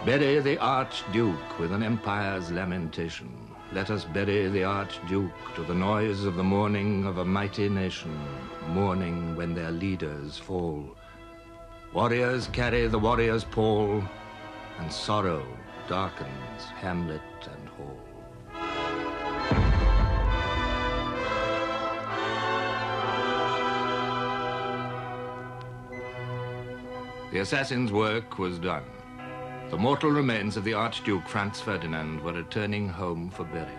Bury the Archduke with an empire's lamentation. Let us bury the Archduke to the noise of the mourning of a mighty nation, mourning when their leaders fall. Warriors carry the warrior's pall, and sorrow darkens hamlet and hall. The assassin's work was done. The mortal remains of the Archduke Franz Ferdinand were returning home for burial.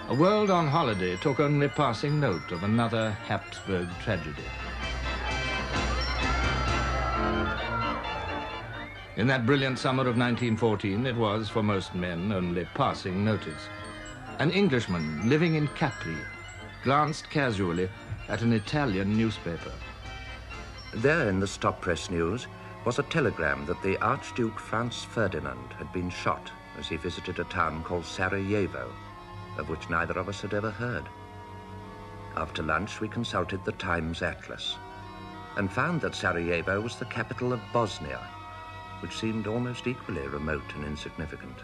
A world on holiday took only passing note of another Habsburg tragedy. In that brilliant summer of 1914, it was, for most men, only passing notice. An Englishman living in Capri glanced casually at an Italian newspaper. There in the stop press news was a telegram that the Archduke Franz Ferdinand had been shot as he visited a town called Sarajevo, of which neither of us had ever heard. After lunch, we consulted the Times Atlas and found that Sarajevo was the capital of Bosnia, which seemed almost equally remote and insignificant.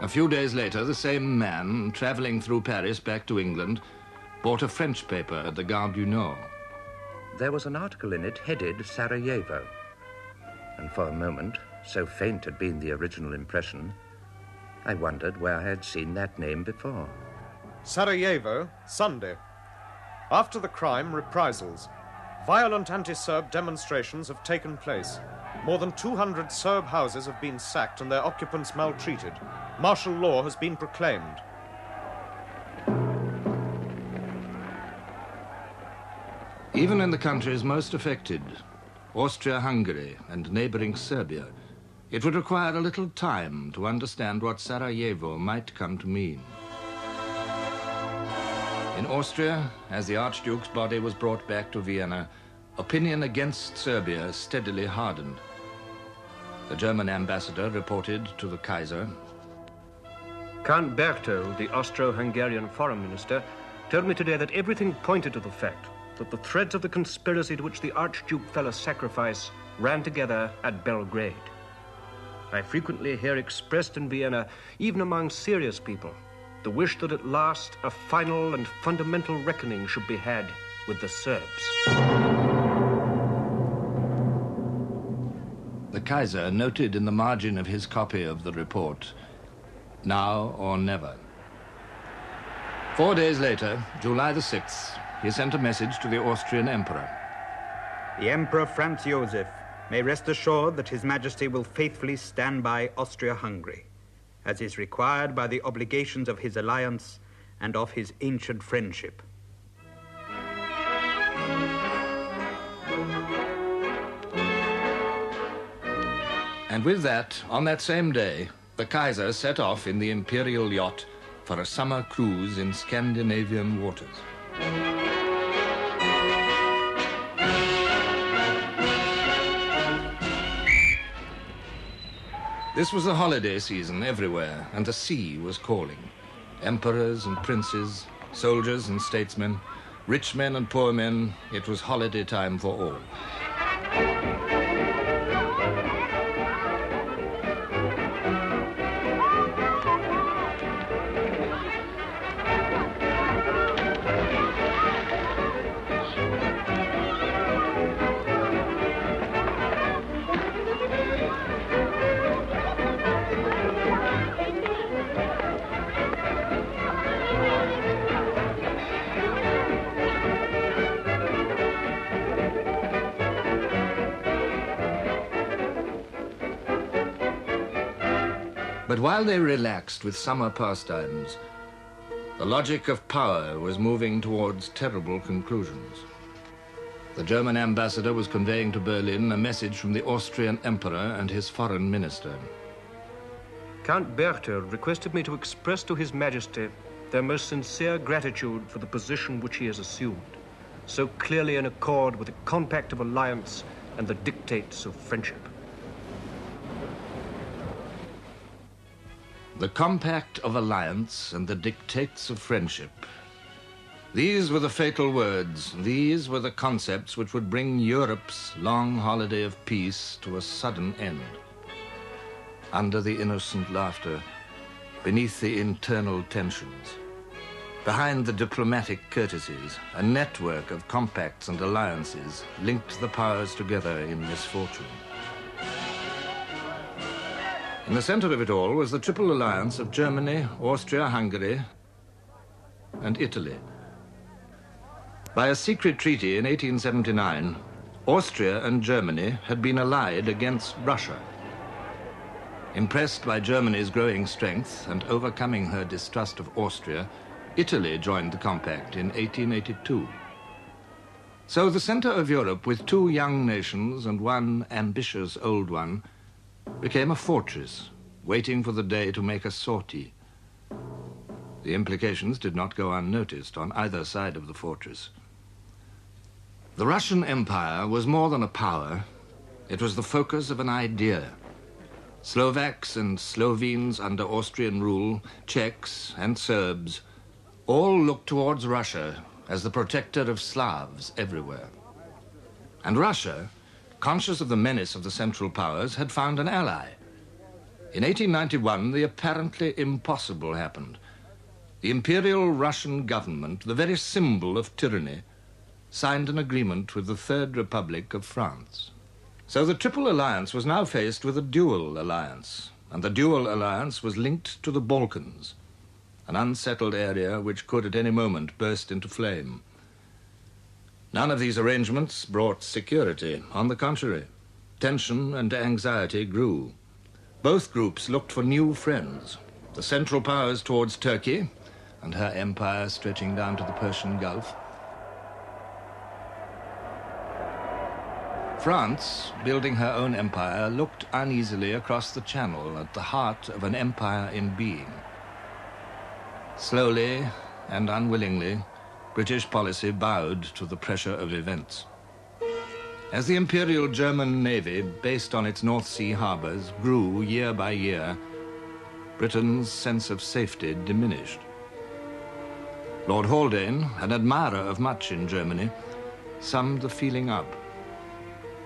A few days later, the same man, traveling through Paris back to England, bought a French paper at the Gare du Nord. There was an article in it headed Sarajevo, and for a moment, so faint had been the original impression, I wondered where I had seen that name before. Sarajevo, Sunday. After the crime, reprisals. Violent anti-Serb demonstrations have taken place. More than 200 Serb houses have been sacked and their occupants maltreated. Martial law has been proclaimed. Even in the countries most affected, Austria-Hungary and neighboring Serbia, it would require a little time to understand what Sarajevo might come to mean. In Austria, as the Archduke's body was brought back to Vienna, opinion against Serbia steadily hardened. The German ambassador reported to the Kaiser. Count Berchtold, the Austro-Hungarian foreign minister, told me today that everything pointed to the fact that the threads of the conspiracy to which the Archduke fell a sacrifice ran together at Belgrade. I frequently hear expressed in Vienna, even among serious people, the wish that at last a final and fundamental reckoning should be had with the Serbs. The Kaiser noted in the margin of his copy of the report, "Now or never." 4 days later, July the 6th, he sent a message to the Austrian Emperor. The Emperor Franz Joseph may rest assured that His Majesty will faithfully stand by Austria-Hungary, as is required by the obligations of his alliance and of his ancient friendship. And with that, on that same day, the Kaiser set off in the imperial yacht for a summer cruise in Scandinavian waters. This was the holiday season everywhere, and the sea was calling. Emperors and princes, soldiers and statesmen, rich men and poor men, it was holiday time for all. But while they relaxed with summer pastimes, the logic of power was moving towards terrible conclusions. The German ambassador was conveying to Berlin a message from the Austrian emperor and his foreign minister. Count Berchtold requested me to express to His Majesty their most sincere gratitude for the position which he has assumed, so clearly in accord with the compact of alliance and the dictates of friendship. The compact of alliance and the dictates of friendship. These were the fatal words. These were the concepts which would bring Europe's long holiday of peace to a sudden end. Under the innocent laughter, beneath the internal tensions, behind the diplomatic courtesies, a network of compacts and alliances linked the powers together in misfortune. In the center of it all was the triple alliance of Germany, Austria-Hungary, and Italy. By a secret treaty in 1879, Austria and Germany had been allied against Russia. Impressed by Germany's growing strength and overcoming her distrust of Austria, Italy joined the compact in 1882. So the center of Europe, with two young nations and one ambitious old one, became a fortress, waiting for the day to make a sortie. The implications did not go unnoticed on either side of the fortress. The Russian Empire was more than a power. It was the focus of an idea. Slovaks and Slovenes under Austrian rule, Czechs and Serbs, all looked towards Russia as the protector of Slavs everywhere. And Russia, conscious of the menace of the Central Powers, had found an ally. In 1891, the apparently impossible happened. The Imperial Russian government, the very symbol of tyranny, signed an agreement with the Third Republic of France. So the Triple Alliance was now faced with a dual alliance, and the dual alliance was linked to the Balkans, an unsettled area which could at any moment burst into flame. None of these arrangements brought security. On the contrary, tension and anxiety grew. Both groups looked for new friends, the Central Powers towards Turkey and her empire stretching down to the Persian Gulf. France, building her own empire, looked uneasily across the Channel at the heart of an empire in being. Slowly and unwillingly, British policy bowed to the pressure of events. As the Imperial German Navy, based on its North Sea harbors, grew year by year, Britain's sense of safety diminished. Lord Haldane, an admirer of much in Germany, summed the feeling up.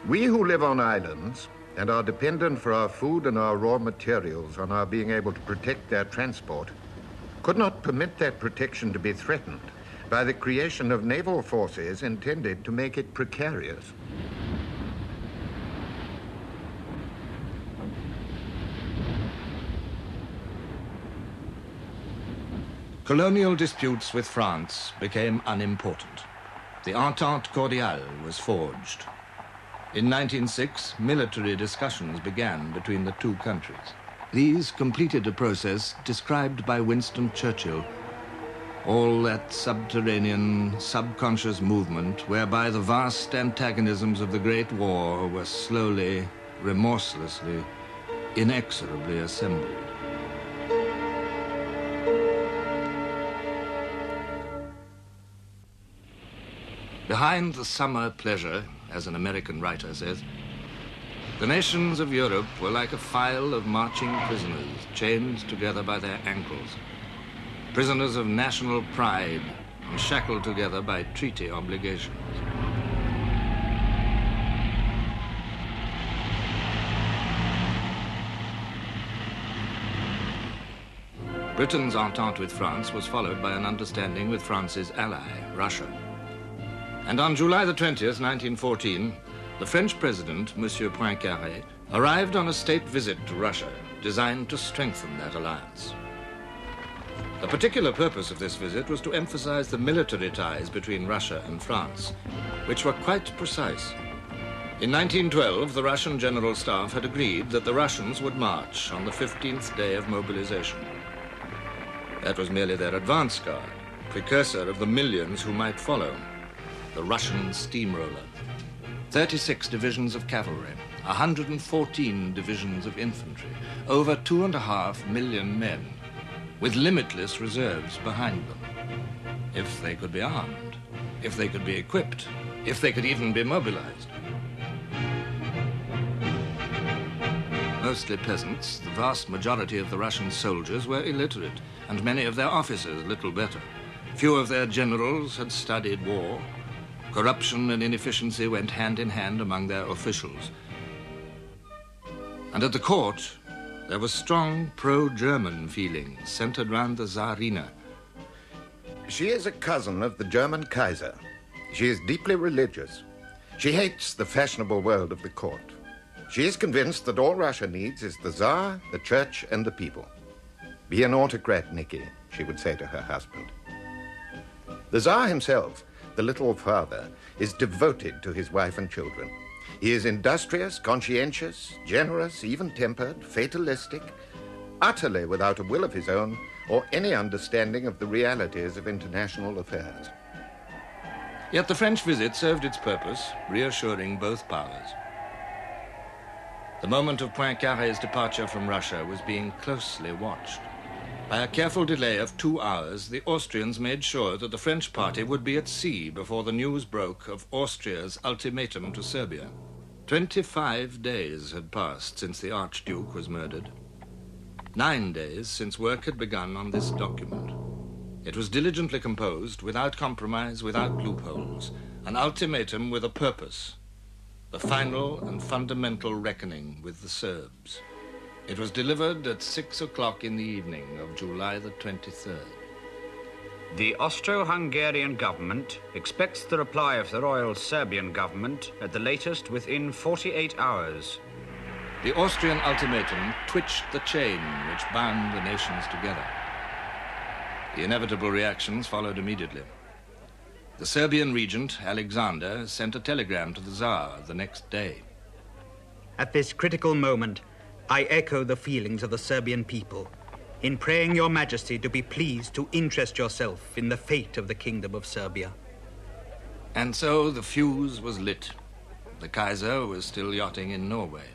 We who live on islands and are dependent for our food and our raw materials on our being able to protect their transport could not permit that protection to be threatened by the creation of naval forces intended to make it precarious. Colonial disputes with France became unimportant. The Entente Cordiale was forged. In 1906, military discussions began between the two countries. These completed a process described by Winston Churchill. All that subterranean, subconscious movement whereby the vast antagonisms of the Great War were slowly, remorselessly, inexorably assembled. Behind the summer pleasure, as an American writer says, the nations of Europe were like a file of marching prisoners chained together by their ankles, prisoners of national pride and shackled together by treaty obligations. Britain's entente with France was followed by an understanding with France's ally, Russia. And on July the 20th, 1914, the French president, Monsieur Poincaré, arrived on a state visit to Russia designed to strengthen that alliance. The particular purpose of this visit was to emphasize the military ties between Russia and France, which were quite precise. In 1912, the Russian General Staff had agreed that the Russians would march on the 15th day of mobilization. That was merely their advance guard, precursor of the millions who might follow. The Russian steamroller. 36 divisions of cavalry, 114 divisions of infantry, over 2.5 million men, with limitless reserves behind them. If they could be armed, if they could be equipped, if they could even be mobilized. Mostly peasants, the vast majority of the Russian soldiers were illiterate, and many of their officers little better. Few of their generals had studied war. Corruption and inefficiency went hand in hand among their officials. And at the court, there was strong pro-German feeling centered round the Tsarina. She is a cousin of the German Kaiser. She is deeply religious. She hates the fashionable world of the court. She is convinced that all Russia needs is the Tsar, the church, and the people. Be an autocrat, Nicky, she would say to her husband. The Tsar himself, the little father, is devoted to his wife and children. He is industrious, conscientious, generous, even-tempered, fatalistic, utterly without a will of his own or any understanding of the realities of international affairs. Yet the French visit served its purpose, reassuring both powers. The moment of Poincaré's departure from Russia was being closely watched. By a careful delay of 2 hours, the Austrians made sure that the French party would be at sea before the news broke of Austria's ultimatum to Serbia. 25 days had passed since the Archduke was murdered. 9 days since work had begun on this document. It was diligently composed, without compromise, without loopholes, an ultimatum with a purpose, the final and fundamental reckoning with the Serbs. It was delivered at 6 o'clock in the evening of July the 23rd. The Austro-Hungarian government expects the reply of the Royal Serbian government at the latest within 48 hours. The Austrian ultimatum twitched the chain which bound the nations together. The inevitable reactions followed immediately. The Serbian regent, Alexander, sent a telegram to the Tsar the next day. At this critical moment, I echo the feelings of the Serbian people in praying your majesty to be pleased to interest yourself in the fate of the Kingdom of Serbia. And so the fuse was lit. The Kaiser was still yachting in Norway.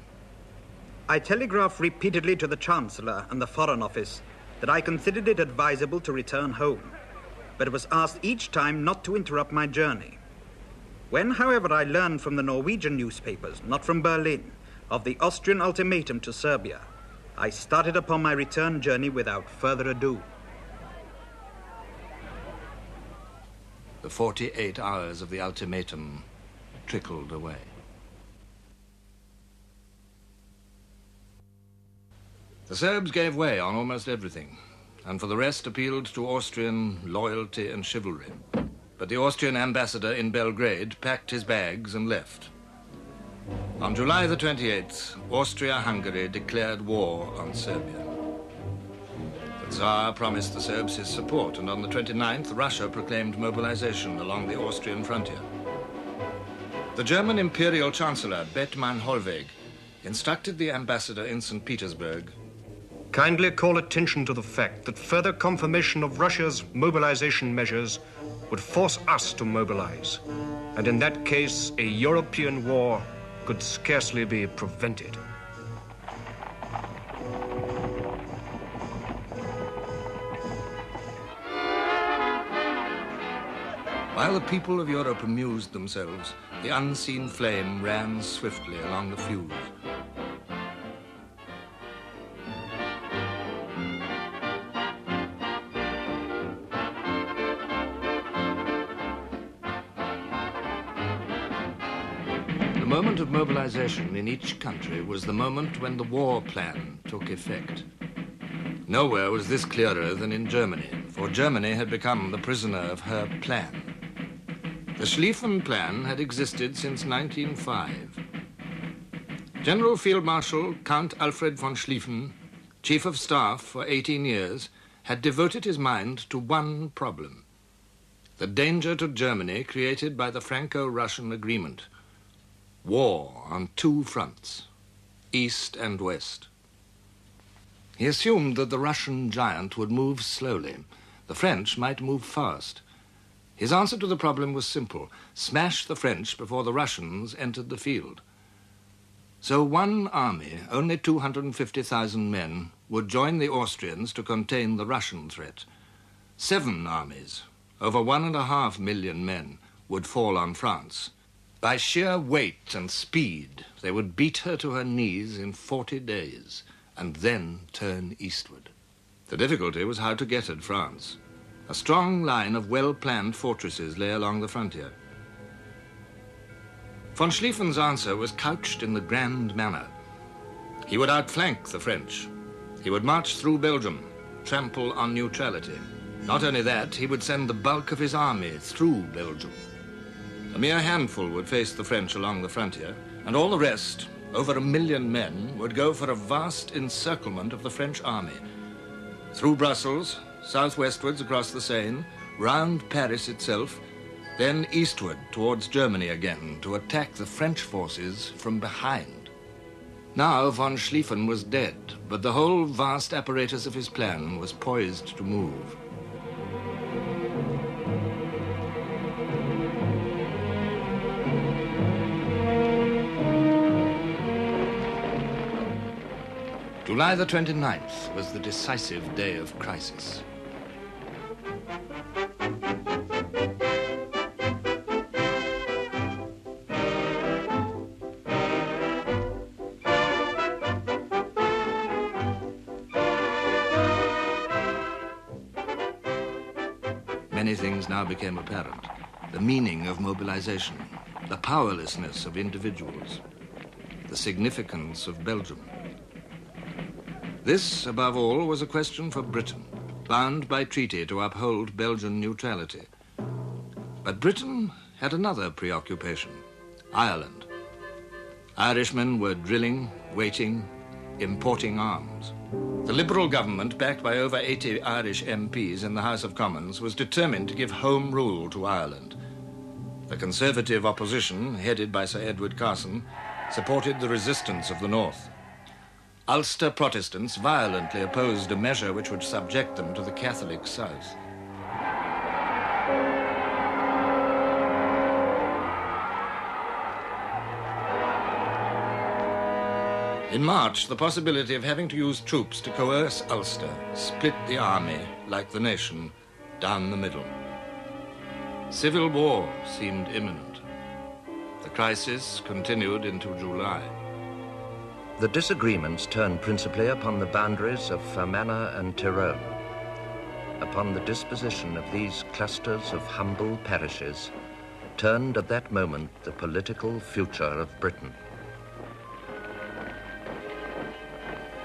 I telegraphed repeatedly to the Chancellor and the Foreign Office that I considered it advisable to return home, but was asked each time not to interrupt my journey. When, however, I learned from the Norwegian newspapers, not from Berlin, of the Austrian ultimatum to Serbia, I started upon my return journey without further ado. The 48 hours of the ultimatum trickled away. The Serbs gave way on almost everything, and for the rest appealed to Austrian loyalty and chivalry. But the Austrian ambassador in Belgrade packed his bags and left. On July the 28th, Austria-Hungary declared war on Serbia. The Tsar promised the Serbs his support, and on the 29th, Russia proclaimed mobilization along the Austrian frontier. The German Imperial Chancellor, Bethmann Hollweg, instructed the ambassador in St. Petersburg, kindly call attention to the fact that further confirmation of Russia's mobilization measures would force us to mobilize. And in that case, a European war could scarcely be prevented. While the people of Europe amused themselves, the unseen flame ran swiftly along the fuse. The moment of mobilization in each country was the moment when the war plan took effect. Nowhere was this clearer than in Germany, for Germany had become the prisoner of her plan. The Schlieffen Plan had existed since 1905. General Field Marshal Count Alfred von Schlieffen, Chief of Staff for 18 years, had devoted his mind to one problem: the danger to Germany created by the Franco-Russian agreement. War on 2 fronts, east and west. He assumed that the Russian giant would move slowly. The French might move fast. His answer to the problem was simple: smash the French before the Russians entered the field. So one army, only 250,000 men, would join the Austrians to contain the Russian threat. 7 armies, over 1.5 million men, would fall on France. By sheer weight and speed, they would beat her to her knees in 40 days, and then turn eastward. The difficulty was how to get at France. A strong line of well-planned fortresses lay along the frontier. Von Schlieffen's answer was couched in the grand manner. He would outflank the French. He would march through Belgium, trample on neutrality. Not only that, he would send the bulk of his army through Belgium. A mere handful would face the French along the frontier, and all the rest, over 1 million men, would go for a vast encirclement of the French army. Through Brussels, southwestwards across the Seine, round Paris itself, then eastward towards Germany again to attack the French forces from behind. Now von Schlieffen was dead, but the whole vast apparatus of his plan was poised to move. July the 29th was the decisive day of crisis. Many things now became apparent. The meaning of mobilization, the powerlessness of individuals, the significance of Belgium. This, above all, was a question for Britain, bound by treaty to uphold Belgian neutrality. But Britain had another preoccupation, Ireland. Irishmen were drilling, waiting, importing arms. The Liberal government, backed by over 80 Irish MPs in the House of Commons, was determined to give home rule to Ireland. The Conservative opposition, headed by Sir Edward Carson, supported the resistance of the North. Ulster Protestants violently opposed a measure which would subject them to the Catholic South. In March, the possibility of having to use troops to coerce Ulster split the army, like the nation, down the middle. Civil war seemed imminent. The crisis continued into July. The disagreements turned principally upon the boundaries of Fermanagh and Tyrone. Upon the disposition of these clusters of humble parishes turned at that moment the political future of Britain.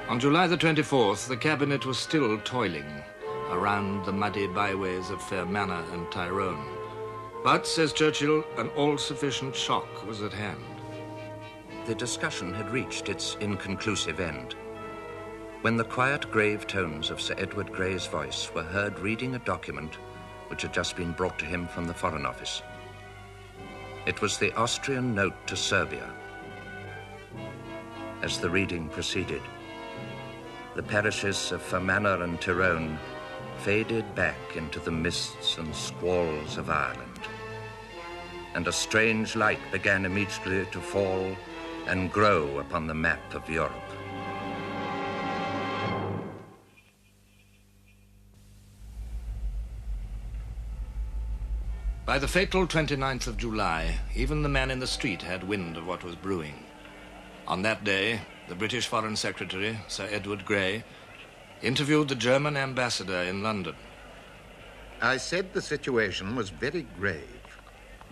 On July the 24th, the cabinet was still toiling around the muddy byways of Fermanagh and Tyrone. But, says Churchill, an all-sufficient shock was at hand. The discussion had reached its inconclusive end when the quiet, grave tones of Sir Edward Grey's voice were heard reading a document which had just been brought to him from the Foreign Office. It was the Austrian note to Serbia. As the reading proceeded, the parishes of Fermanagh and Tyrone faded back into the mists and squalls of Ireland, and a strange light began immediately to fall and grow upon the map of Europe. By the fatal 29th of July, even the man in the street had wind of what was brewing. On that day, the British Foreign Secretary, Sir Edward Grey, interviewed the German ambassador in London. I said the situation was very grave.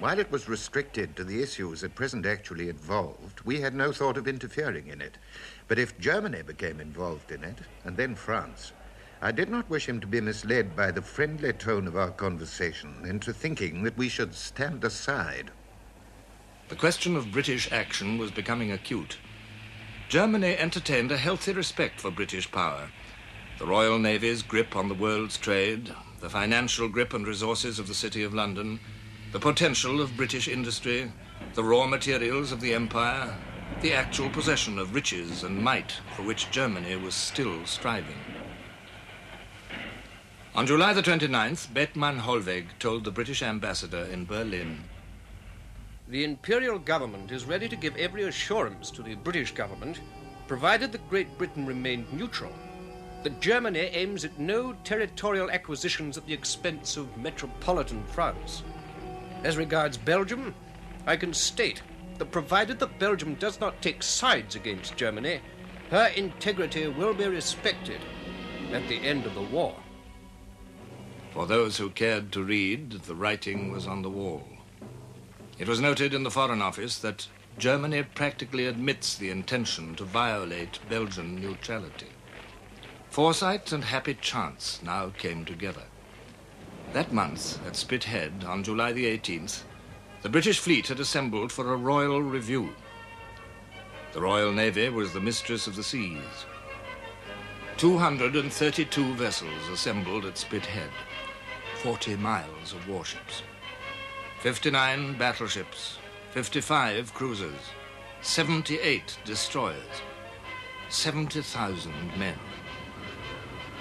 While it was restricted to the issues at present actually involved, we had no thought of interfering in it. But if Germany became involved in it, and then France, I did not wish him to be misled by the friendly tone of our conversation into thinking that we should stand aside. The question of British action was becoming acute. Germany entertained a healthy respect for British power. The Royal Navy's grip on the world's trade, the financial grip and resources of the City of London, the potential of British industry, the raw materials of the empire, the actual possession of riches and might for which Germany was still striving. On July the 29th, Bethmann Hollweg told the British ambassador in Berlin, "The Imperial government is ready to give every assurance to the British government, provided that Great Britain remained neutral, that Germany aims at no territorial acquisitions at the expense of metropolitan France. As regards Belgium, I can state that provided that Belgium does not take sides against Germany, her integrity will be respected at the end of the war. For those who cared to read, the writing was on the wall. It was noted in the Foreign Office that Germany practically admits the intention to violate Belgian neutrality. Foresight and happy chance now came together. That month, at Spithead, on July the 18th, the British fleet had assembled for a royal review. The Royal Navy was the mistress of the seas. 232 vessels assembled at Spithead, 40 miles of warships, 59 battleships, 55 cruisers, 78 destroyers, 70,000 men.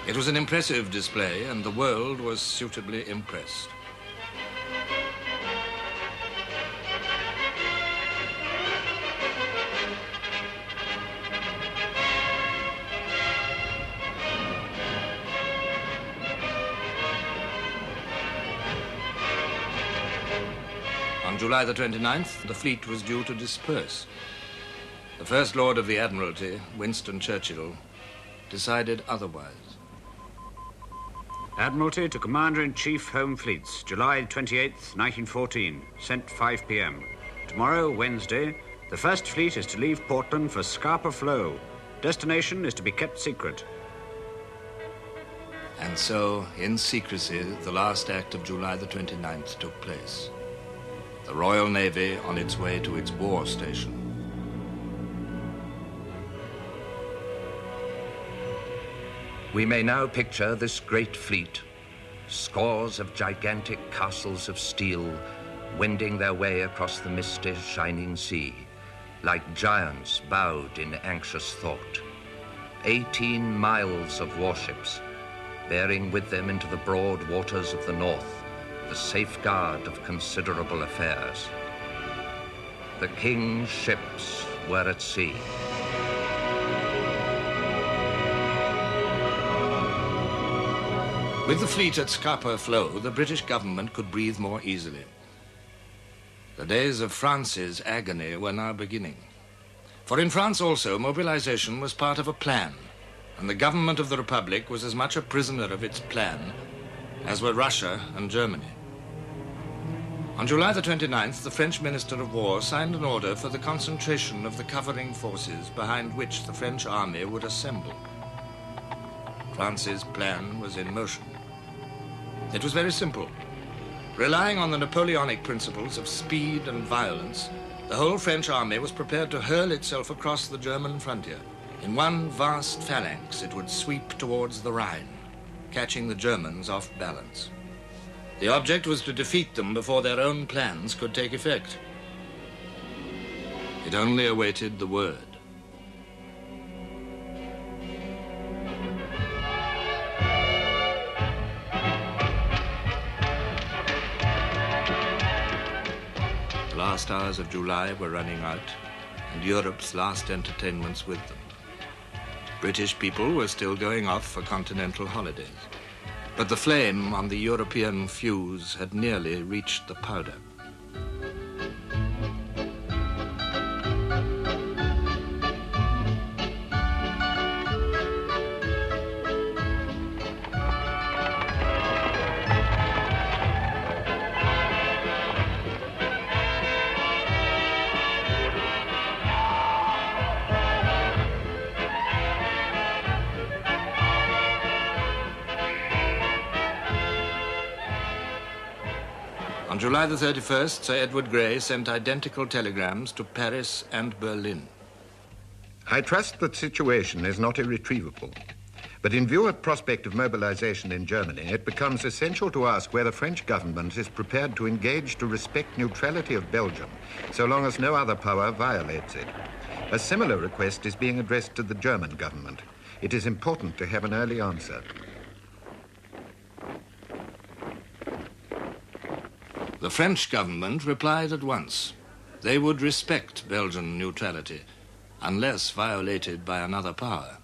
It was an impressive display, and the world was suitably impressed. On July the 29th, the fleet was due to disperse. The First Lord of the Admiralty, Winston Churchill, decided otherwise. Admiralty to Commander-in-Chief Home Fleets, July 28th, 1914, sent 5 p.m. Tomorrow, Wednesday, the First Fleet is to leave Portland for Scapa Flow. Destination is to be kept secret. And so, in secrecy, the last act of July the 29th took place. The Royal Navy on its way to its war station. We may now picture this great fleet, scores of gigantic castles of steel wending their way across the misty, shining sea, like giants bowed in anxious thought. 18 miles of warships, bearing with them into the broad waters of the north the safeguard of considerable affairs. The king's ships were at sea. With the fleet at Scapa Flow, the British government could breathe more easily. The days of France's agony were now beginning. For in France also, mobilization was part of a plan, and the government of the Republic was as much a prisoner of its plan as were Russia and Germany. On July the 29th, the French Minister of War signed an order for the concentration of the covering forces behind which the French army would assemble. France's plan was in motion. It was very simple. Relying on the Napoleonic principles of speed and violence, the whole French army was prepared to hurl itself across the German frontier. In one vast phalanx, it would sweep towards the Rhine, catching the Germans off balance. The object was to defeat them before their own plans could take effect. It only awaited the word. The last hours of July were running out, and Europe's last entertainments with them. British people were still going off for continental holidays. But the flame on the European fuse had nearly reached the powder. On July the 31st, Sir Edward Grey sent identical telegrams to Paris and Berlin. I trust that the situation is not irretrievable. But in view of prospect of mobilization in Germany, it becomes essential to ask where the French government is prepared to engage to respect neutrality of Belgium, so long as no other power violates it. A similar request is being addressed to the German government. It is important to have an early answer. The French government replied at once. They would respect Belgian neutrality, unless violated by another power.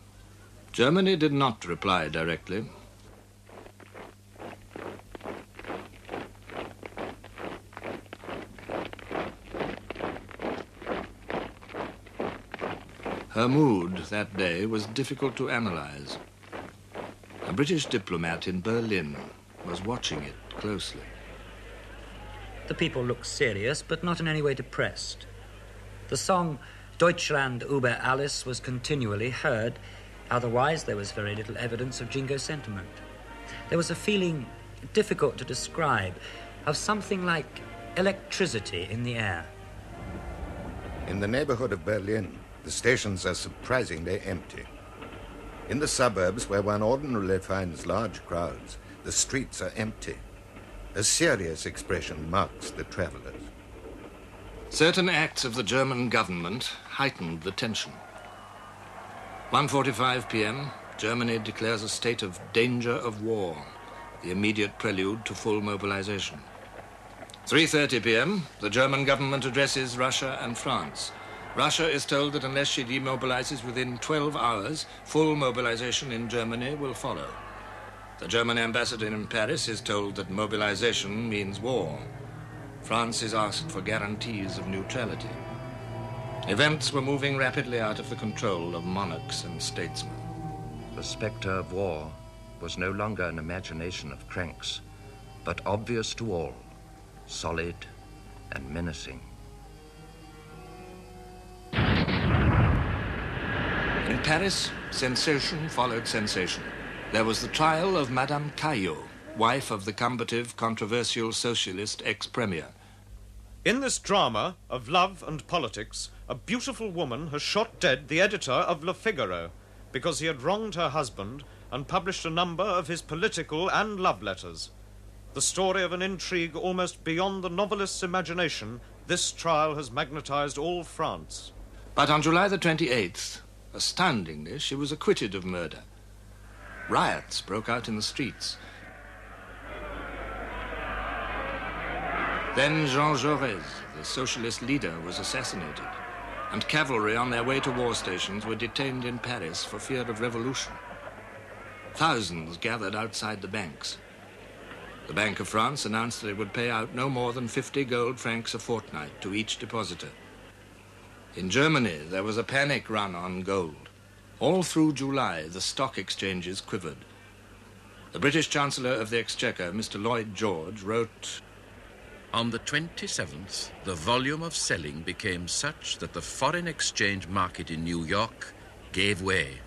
Germany did not reply directly. Her mood that day was difficult to analyze. A British diplomat in Berlin was watching it closely. The people looked serious, but not in any way depressed. The song Deutschland über alles was continually heard. Otherwise, there was very little evidence of Jingo sentiment. There was a feeling difficult to describe of something like electricity in the air. In the neighborhood of Berlin, the stations are surprisingly empty. In the suburbs, where one ordinarily finds large crowds, the streets are empty. A serious expression marks the travelers. Certain acts of the German government heightened the tension. 1:45 p.m., Germany declares a state of danger of war, the immediate prelude to full mobilization. 3:30 p.m., the German government addresses Russia and France. Russia is told that unless she demobilizes within 12 hours, full mobilization in Germany will follow. The German ambassador in Paris is told that mobilization means war. France is asked for guarantees of neutrality. Events were moving rapidly out of the control of monarchs and statesmen. The spectre of war was no longer an imagination of cranks, but obvious to all, solid and menacing. In Paris, sensation followed sensation. There was the trial of Madame Caillot, wife of the combative, controversial socialist ex-premier. In this drama of love and politics, a beautiful woman has shot dead the editor of Le Figaro because he had wronged her husband and published a number of his political and love letters. The story of an intrigue almost beyond the novelist's imagination, this trial has magnetized all France. But on July the 28th, astoundingly, she was acquitted of murder. Riots broke out in the streets. Then Jean Jaurès, the socialist leader, was assassinated, and cavalry on their way to war stations were detained in Paris for fear of revolution. Thousands gathered outside the banks. The Bank of France announced that it would pay out no more than 50 gold francs a fortnight to each depositor. In Germany, there was a panic run on gold. All through July, the stock exchanges quivered. The British Chancellor of the Exchequer, Mr. Lloyd George, wrote, "On the 27th, the volume of selling became such that the foreign exchange market in New York gave way.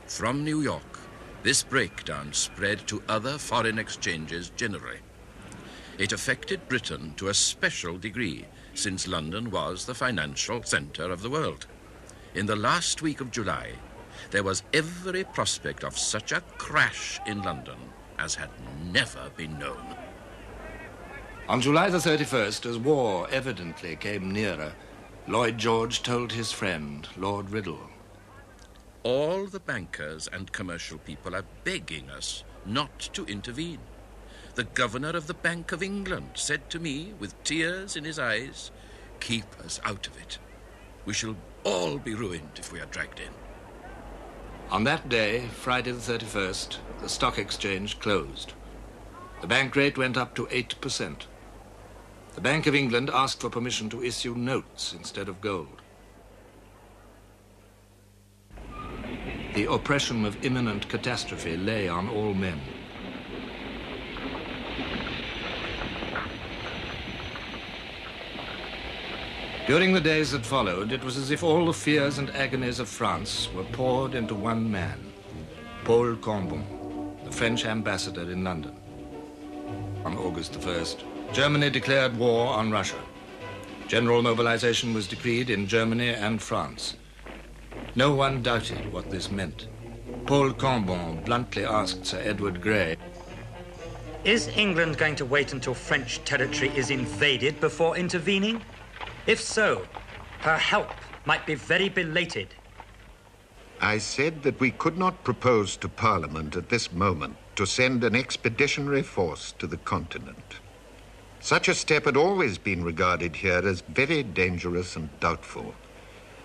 From New York, this breakdown spread to other foreign exchanges generally. It affected Britain to a special degree, since London was the financial center of the world. In the last week of July, there was every prospect of such a crash in London as had never been known." On July the 31st, as war evidently came nearer, Lloyd George told his friend, Lord Riddle, "All the bankers and commercial people are begging us not to intervene. The governor of the Bank of England said to me, with tears in his eyes, 'Keep us out of it. We shall all be ruined if we are dragged in.'" On that day, Friday the 31st, the stock exchange closed. The bank rate went up to 8%. The Bank of England asked for permission to issue notes instead of gold. The oppression of imminent catastrophe lay on all men. During the days that followed, it was as if all the fears and agonies of France were poured into one man, Paul Cambon, the French ambassador in London. On August the 1st, Germany declared war on Russia. General mobilization was decreed in Germany and France. No one doubted what this meant. Paul Cambon bluntly asked Sir Edward Grey, "Is England going to wait until French territory is invaded before intervening? If so, her help might be very belated." I said that we could not propose to Parliament at this moment to send an expeditionary force to the continent. Such a step had always been regarded here as very dangerous and doubtful,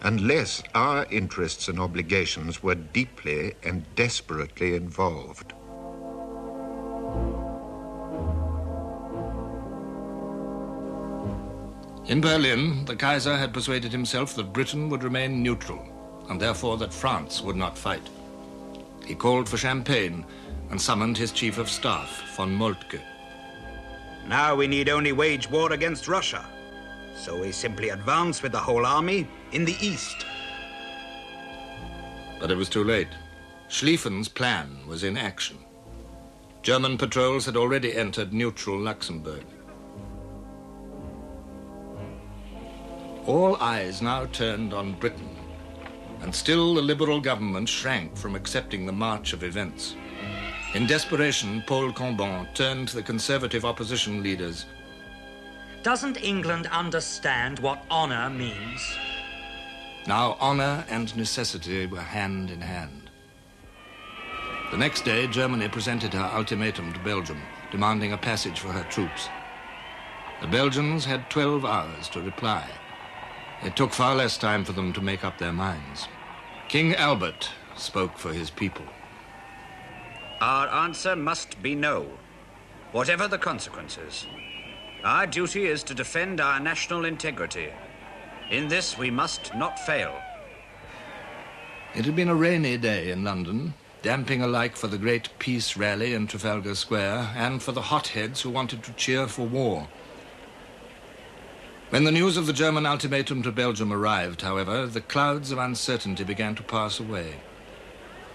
unless our interests and obligations were deeply and desperately involved. In Berlin, the Kaiser had persuaded himself that Britain would remain neutral. and therefore that France would not fight. He called for champagne and summoned his chief of staff, von Moltke. Now we need only wage war against Russia. So we simply advance with the whole army in the east. But it was too late. Schlieffen's plan was in action. German patrols had already entered neutral Luxembourg. All eyes now turned on Britain, and still the Liberal government shrank from accepting the march of events. In desperation, Paul Combon turned to the Conservative opposition leaders. Doesn't England understand what honor means? Now honor and necessity were hand in hand. The next day, Germany presented her ultimatum to Belgium, demanding a passage for her troops. The Belgians had 12 hours to reply. It took far less time for them to make up their minds. King Albert spoke for his people. Our answer must be no, whatever the consequences. Our duty is to defend our national integrity. In this, we must not fail. It had been a rainy day in London, damping alike for the great peace rally in Trafalgar Square and for the hotheads who wanted to cheer for war. When the news of the German ultimatum to Belgium arrived, however, the clouds of uncertainty began to pass away.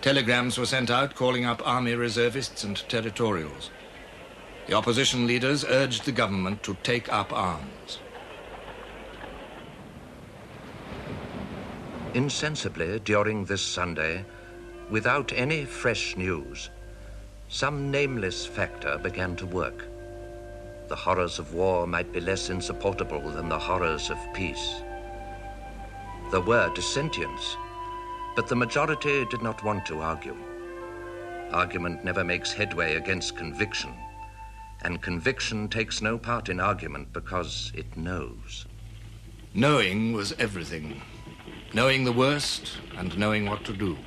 Telegrams were sent out calling up army reservists and territorials. The opposition leaders urged the government to take up arms. Insensibly, during this Sunday, without any fresh news, some nameless factor began to work. The horrors of war might be less insupportable than the horrors of peace. There were dissentients, but the majority did not want to argue. Argument never makes headway against conviction, and conviction takes no part in argument because it knows. Knowing was everything. Knowing the worst and knowing what to do.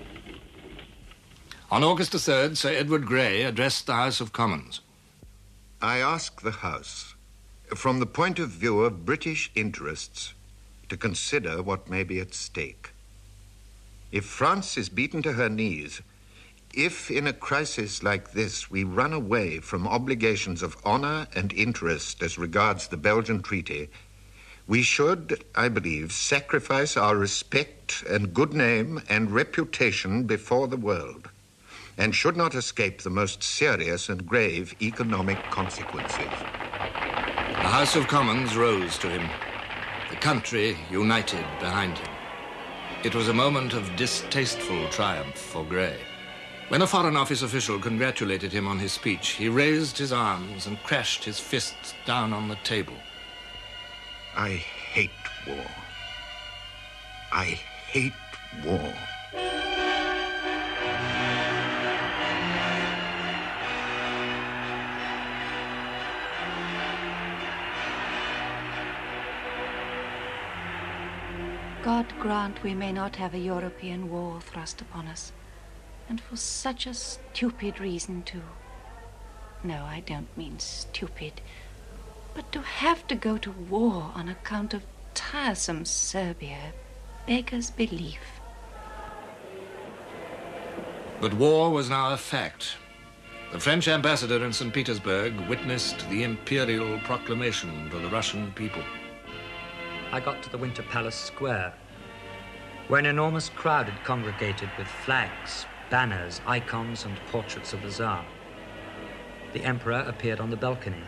On August the 3rd, Sir Edward Grey addressed the House of Commons. I ask the House, from the point of view of British interests, to consider what may be at stake. If France is beaten to her knees, if in a crisis like this we run away from obligations of honor and interest as regards the Belgian Treaty, we should, I believe, sacrifice our respect and good name and reputation before the world, and should not escape the most serious and grave economic consequences. The House of Commons rose to him, the country united behind him. It was a moment of distasteful triumph for Grey. When a Foreign Office official congratulated him on his speech, he raised his arms and crashed his fists down on the table. I hate war. I hate war. God grant we may not have a European war thrust upon us. And for such a stupid reason, too. No, I don't mean stupid. But to have to go to war on account of tiresome Serbia beggars belief. But war was now a fact. The French ambassador in St. Petersburg witnessed the imperial proclamation to the Russian people. I got to the Winter Palace Square, where an enormous crowd had congregated with flags, banners, icons, and portraits of the Tsar. The Emperor appeared on the balcony.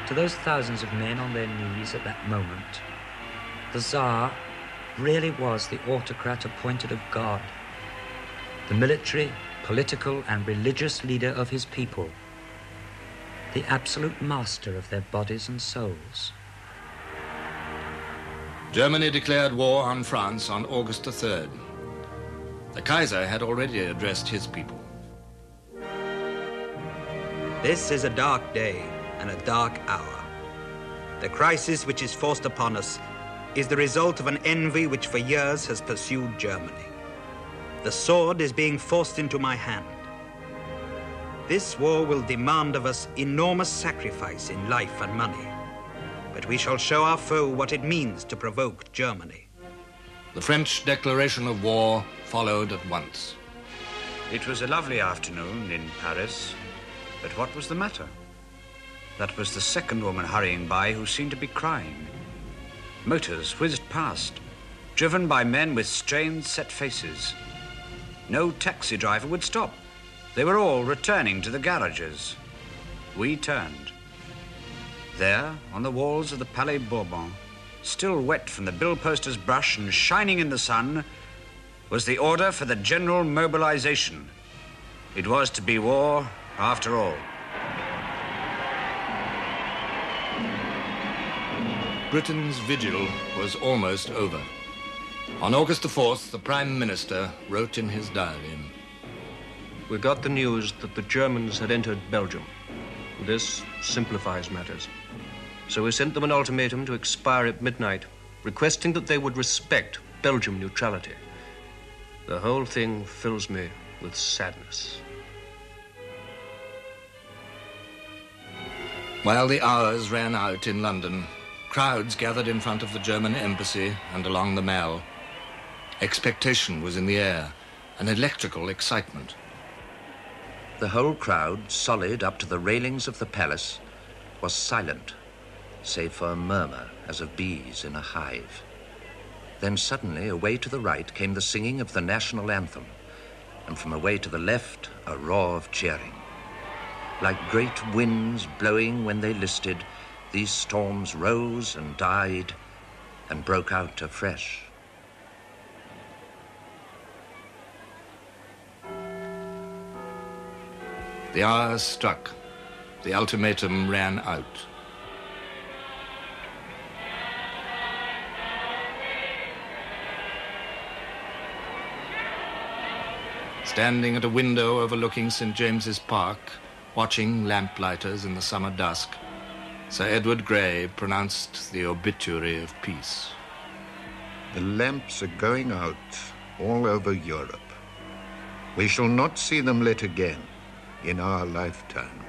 To those thousands of men on their knees at that moment, the Tsar really was the autocrat appointed of God, the military, political, and religious leader of his people, the absolute master of their bodies and souls. Germany declared war on France on August the 3rd. The Kaiser had already addressed his people. This is a dark day and a dark hour. The crisis which is forced upon us is the result of an envy which for years has pursued Germany. The sword is being forced into my hand. This war will demand of us enormous sacrifice in life and money. but we shall show our foe what it means to provoke Germany. The French declaration of war followed at once. It was a lovely afternoon in Paris, but what was the matter? That was the second woman hurrying by who seemed to be crying. Motors whizzed past, driven by men with strained, set faces. No taxi driver would stop. They were all returning to the garages. We turned. There, on the walls of the Palais Bourbon, still wet from the bill poster's brush and shining in the sun, was the order for the general mobilization. It was to be war after all. Britain's vigil was almost over. On August the 4th, the Prime Minister wrote in his diary, We got the news that the Germans had entered Belgium. This simplifies matters. So we sent them an ultimatum to expire at midnight, requesting that they would respect Belgian neutrality. The whole thing fills me with sadness. While the hours ran out in London, crowds gathered in front of the German embassy and along the Mall. Expectation was in the air, an electrical excitement. The whole crowd, solid up to the railings of the palace, was silent, save for a murmur as of bees in a hive. Then suddenly, away to the right, came the singing of the national anthem, and from away to the left, a roar of cheering. Like great winds blowing when they listed, these storms rose and died and broke out afresh. The hour struck. The ultimatum ran out. Standing at a window overlooking St. James's Park, watching lamplighters in the summer dusk, Sir Edward Grey pronounced the obituary of peace. The lamps are going out all over Europe. We shall not see them lit again in our lifetime.